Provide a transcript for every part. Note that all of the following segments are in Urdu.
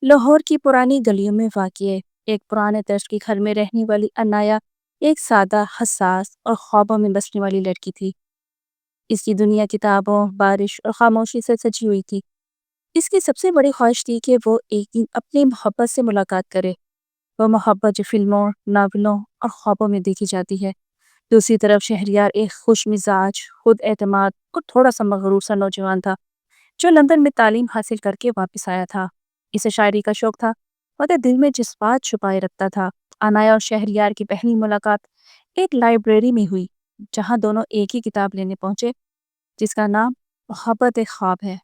لاہور کی پرانی گلیوں میں واقع ایک پرانے طرز کے گھر میں رہنے والی انایا ایک سادہ، حساس اور خوابوں میں بسنے والی لڑکی تھی۔ اس کی دنیا کتابوں، بارش اور خاموشی سے سجی ہوئی تھی۔ اس کی سب سے بڑی خواہش تھی کہ وہ ایک دن اپنی محبت سے ملاقات کرے، وہ محبت جو فلموں، ناولوں اور خوابوں میں دیکھی جاتی ہے۔ دوسری طرف شہریار ایک خوش مزاج، خود اعتماد اور تھوڑا سا مغرور سا نوجوان تھا، جو لندن میں تعلیم حاصل کر کے واپس آیا تھا۔ اسے شاعری کا شوق تھا، مگر دل میں جذبات چھپائے رکھتا تھا۔ انایا اور شہریار کی پہلی ملاقات ایک لائبریری میں ہوئی، جہاں دونوں ایک ہی کتاب لینے پہنچے، جس کا نام محبت ایک خواب ہے۔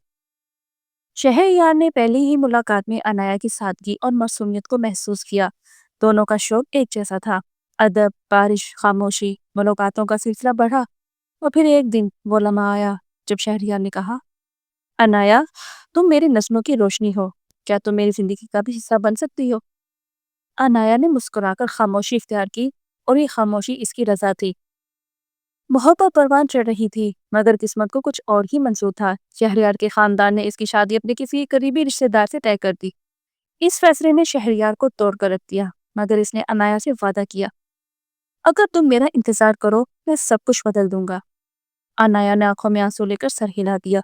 شہریار نے پہلی ہی ملاقات میں انایا کی سادگی اور معصومیت کو محسوس کیا۔ دونوں کا شوق ایک جیسا تھا، ادب، بارش، خاموشی۔ ملاقاتوں کا سلسلہ بڑھا اور پھر ایک دن وہ لمحہ آیا جب شہریار نے کہا، انایا، تم میری نظموں کی روشنی ہو، کیا تم میری زندگی کا بھی حصہ بن سکتی ہو؟ انایا نے مسکرا کر خاموشی اختیار کی، اور یہ خاموشی اس کی رضا تھی۔ محبت پروان چڑھ رہی تھی، مگر قسمت کو کچھ اور ہی منظور تھا۔ شہریار کے خاندان نے اس کی شادی اپنے کسی قریبی رشتہ دار سے طے کر دی۔ اس فیصلے نے شہریار کو توڑ کر رکھ دیا، مگر اس نے انایا سے وعدہ کیا، اگر تم میرا انتظار کرو میں سب کچھ بدل دوں گا۔ انایا نے آنکھوں میں آنسو لے کر سر ہلا دیا۔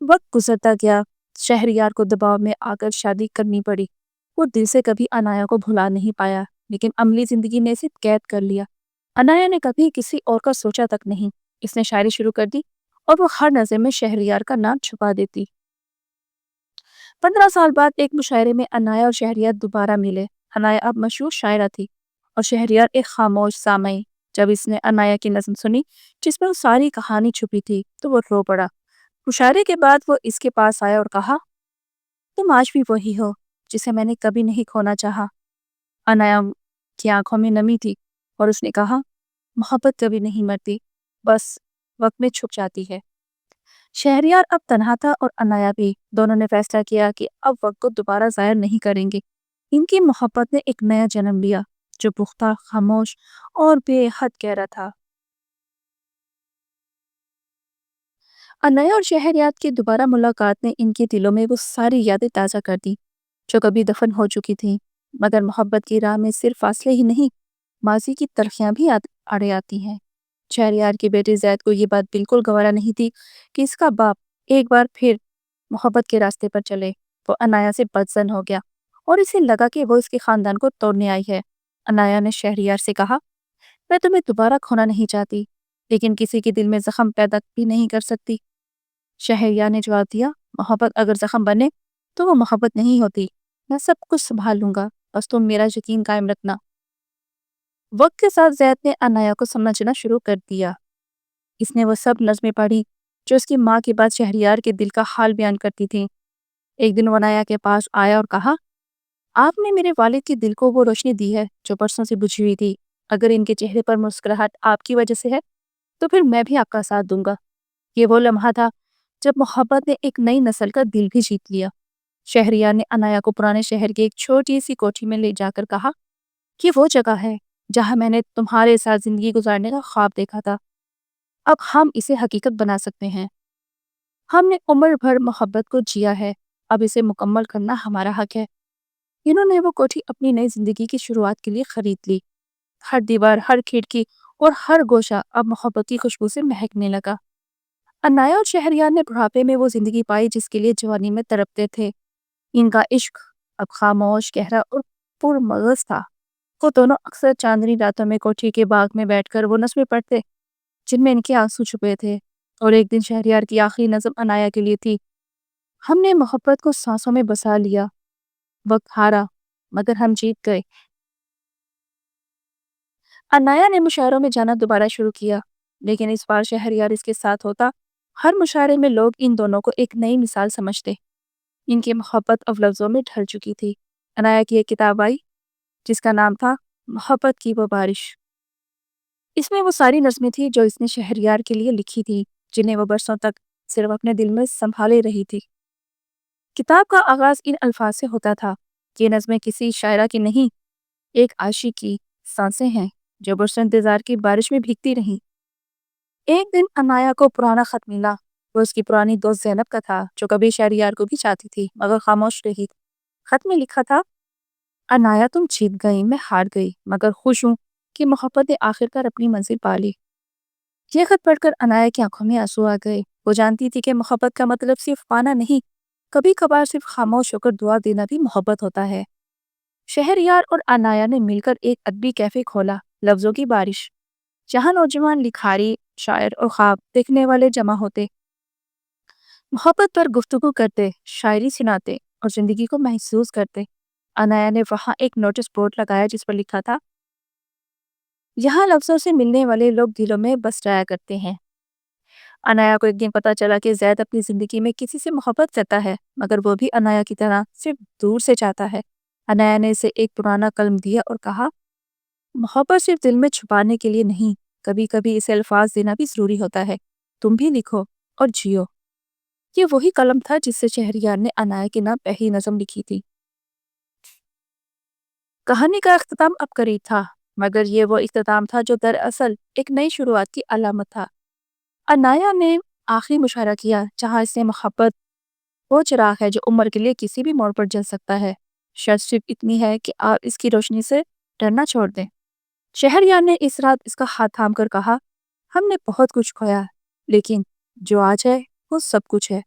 وقت گزرتا گیا، شہریار کو دباؤ میں آ کر شادی کرنی پڑی۔ وہ دل سے کبھی انایا کو بھلا نہیں پایا، لیکن عملی زندگی نے اسے قید کر لیا۔ انایا نے کبھی کسی اور کا سوچا تک نہیں۔ اس نے شاعری شروع کر دی، اور وہ ہر نظم میں شہریار کا نام چھپا دیتی۔ 15 سال بعد ایک مشاعرے میں انایا اور شہریار دوبارہ ملے۔ انایا اب مشہور شاعرہ تھی، اور شہریار ایک خاموش سامعین۔ جب اس نے انایا کی نظم سنی، جس میں وہ ساری کہانی چھپی تھی، تو وہ رو پڑا۔ مشاعرے کے بعد وہ اس کے پاس آیا اور کہا، تم آج بھی وہی ہو جسے میں نے کبھی نہیں کھونا چاہا۔ انایا کی آنکھوں میں نمی تھی، اور اس نے کہا، محبت کبھی نہیں مرتی، بس وقت میں چھپ جاتی ہے۔ شہریار اب تنہا تھا، اور انایا بھی۔ دونوں نے فیصلہ کیا کہ اب وقت کو دوبارہ ضائع نہیں کریں گے۔ ان کی محبت نے ایک نیا جنم لیا، جو پختہ، خاموش اور بے حد گہرا تھا۔ انایا اور شہریار کی دوبارہ ملاقات نے ان کے دلوں میں وہ ساری یادیں تازہ کر دی جو کبھی دفن ہو چکی تھیں۔ مگر محبت کی راہ میں صرف فاصلے ہی نہیں، ماضی کی تلخیاں بھی آڑے آتی ہیں۔ شہریار کی بیٹی زید کو یہ بات بالکل گوارا نہیں تھی کہ اس کا باپ ایک بار پھر محبت کے راستے پر چلے۔ وہ انایا سے بدظن ہو گیا، اور اسے لگا کہ وہ اس کے خاندان کو توڑنے آئی ہے۔ انایا نے شہریار سے کہا، میں تمہیں دوبارہ کھونا نہیں چاہتی، لیکن کسی کے دل میں زخم پیدا بھی نہیں کر سکتی۔ شہریار نے جواب دیا، محبت اگر زخم بنے تو وہ محبت نہیں ہوتی۔ میں سب کچھ سنبھال لوں گا، بس تم میرا یقین قائم رکھنا۔ وقت کے ساتھ زید نے انایا کو سمجھنا شروع کر دیا۔ اس نے وہ سب نظمیں پڑھی جو اس کی ماں کے بعد شہریار کے دل کا حال بیان کرتی تھیں۔ ایک دن وہ انایا کے پاس آیا اور کہا، آپ نے میرے والد کے دل کو وہ روشنی دی ہے جو برسوں سے بجھی ہوئی تھی۔ اگر ان کے چہرے پر مسکراہٹ آپ کی وجہ سے ہے تو پھر میں بھی آپ کا ساتھ دوں گا۔ یہ وہ لمحہ تھا جب محبت نے ایک نئی نسل کا دل بھی جیت لیا۔ شہریار نے انایا کو پرانے شہر کی ایک چھوٹی سی کوٹھی میں لے جا کر کہا، یہ وہ جگہ ہے جہاں میں نے تمہارے ساتھ زندگی گزارنے کا خواب دیکھا تھا۔ اب ہم اسے حقیقت بنا سکتے ہیں۔ ہم نے عمر بھر محبت کو جیا ہے، اب اسے مکمل کرنا ہمارا حق ہے۔ انہوں نے وہ کوٹھی اپنی نئی زندگی کی شروعات کے لیے خرید لی۔ ہر دیوار، ہر کھڑکی اور ہر گوشہ اب محبت کی خوشبو سے مہکنے لگا۔ انایا اور شہریار نے بڑھاپے میں وہ زندگی پائی جس کے لیے جوانی میں تڑپتے تھے۔ ان کا عشق اب خاموش، گہرا اور پرمغز تھا۔ وہ دونوں اکثر چاندنی راتوں میں کوٹھی کے باغ میں بیٹھ کر وہ نظمیں پڑھتے جن میں ان کے آنسو چھپے تھے۔ اور ایک دن شہریار کی آخری نظم انایا کے لیے تھی، ہم نے محبت کو سانسوں میں بسا لیا، وقت ہارا مگر ہم جیت گئے۔ انایا نے مشاعروں میں جانا دوبارہ شروع کیا، لیکن اس بار شہریار اس کے ساتھ ہوتا۔ ہر مشاعرے میں لوگ ان دونوں کو ایک نئی مثال سمجھتے۔ ان کی محبت اب لفظوں میں ڈھل چکی تھی۔ انایا کی ایک کتاب آئی جس کا نام تھا محبت کی وہ بارش۔ اس میں وہ ساری نظمیں تھیں جو اس نے شہریار کے لیے لکھی تھی، جنہیں وہ برسوں تک صرف اپنے دل میں سنبھالے رہی تھی۔ کتاب کا آغاز ان الفاظ سے ہوتا تھا، یہ نظمیں کسی شاعرہ کی نہیں، ایک عاشق کی سانسیں ہیں جو برسوں انتظار کی بارش میں بھیگتی رہیں۔ ایک دن انایا کو پرانا خط ملا۔ وہ اس کی پرانی دوست زینب کا تھا، جو کبھی شہریار کو بھی چاہتی تھی مگر خاموش رہی۔ خط میں لکھا تھا، انایا تم جیت گئی، میں ہار گئی، مگر خوش ہوں کہ محبت نے آخر کار اپنی منزل پا لی۔ یہ خط پڑھ کر انایا کی آنکھوں میں آنسو آ گئے۔ وہ جانتی تھی کہ محبت کا مطلب صرف پانا نہیں، کبھی کبھار صرف خاموش ہو کر دعا دینا بھی محبت ہوتا ہے۔ شہریار اور انایا نے مل کر ایک ادبی کیفے کھولا، لفظوں کی بارش، جہاں نوجوان لکھاری، شاعر اور خواب دیکھنے والے جمع ہوتے، محبت پر گفتگو کرتے، شاعری سناتے اور زندگی کو محسوس کرتے۔ انایا نے وہاں ایک نوٹس بورڈ لگایا جس پر لکھا تھا، یہاں لفظوں سے ملنے والے لوگ دلوں میں بس جایا کرتے ہیں۔ انایا کو ایک دن پتا چلا کہ زید اپنی زندگی میں کسی سے محبت کرتا ہے، مگر وہ بھی انایا کی طرح صرف دور سے چاہتا ہے۔ انایا نے اسے ایک پرانا قلم دیا اور کہا، محبت صرف دل میں چھپانے کے لیے نہیں، کبھی کبھی اسے الفاظ دینا بھی ضروری ہوتا ہے۔ تم بھی لکھو اور جیو۔ یہ وہی قلم تھا جس سے شہریار نے انایا کے نام پہلی نظم لکھی تھی۔ کہانی کا اختتام اب قریب تھا، مگر یہ وہ اختتام تھا جو دراصل ایک نئی شروعات کی علامت تھا۔ انایا نے آخری مشاعرہ کیا، جہاں اس نے محبت وہ چراغ ہے جو عمر کے لیے کسی بھی موڑ پر جل سکتا ہے، شرط صرف اتنی ہے کہ آپ اس کی روشنی سے ڈرنا چھوڑ دیں۔ شہریار نے اس رات اس کا ہاتھ تھام کر کہا، ہم نے بہت کچھ کھویا، لیکن جو آج ہے وہ سب کچھ ہے۔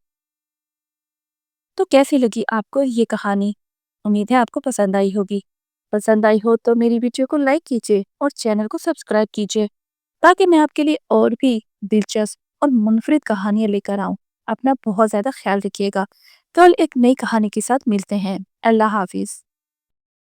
تو کیسی لگی آپ کو یہ کہانی؟ امید ہے آپ کو پسند آئی ہوگی۔ پسند آئی ہو تو میری ویڈیو کو لائک کیجیے اور چینل کو سبسکرائب کیجیے تاکہ میں آپ کے لیے اور بھی دلچسپ اور منفرد کہانیاں لے کر آؤں۔ اپنا بہت زیادہ خیال رکھیے گا۔ کل ایک نئی کہانی کے ساتھ ملتے ہیں۔ اللہ حافظ۔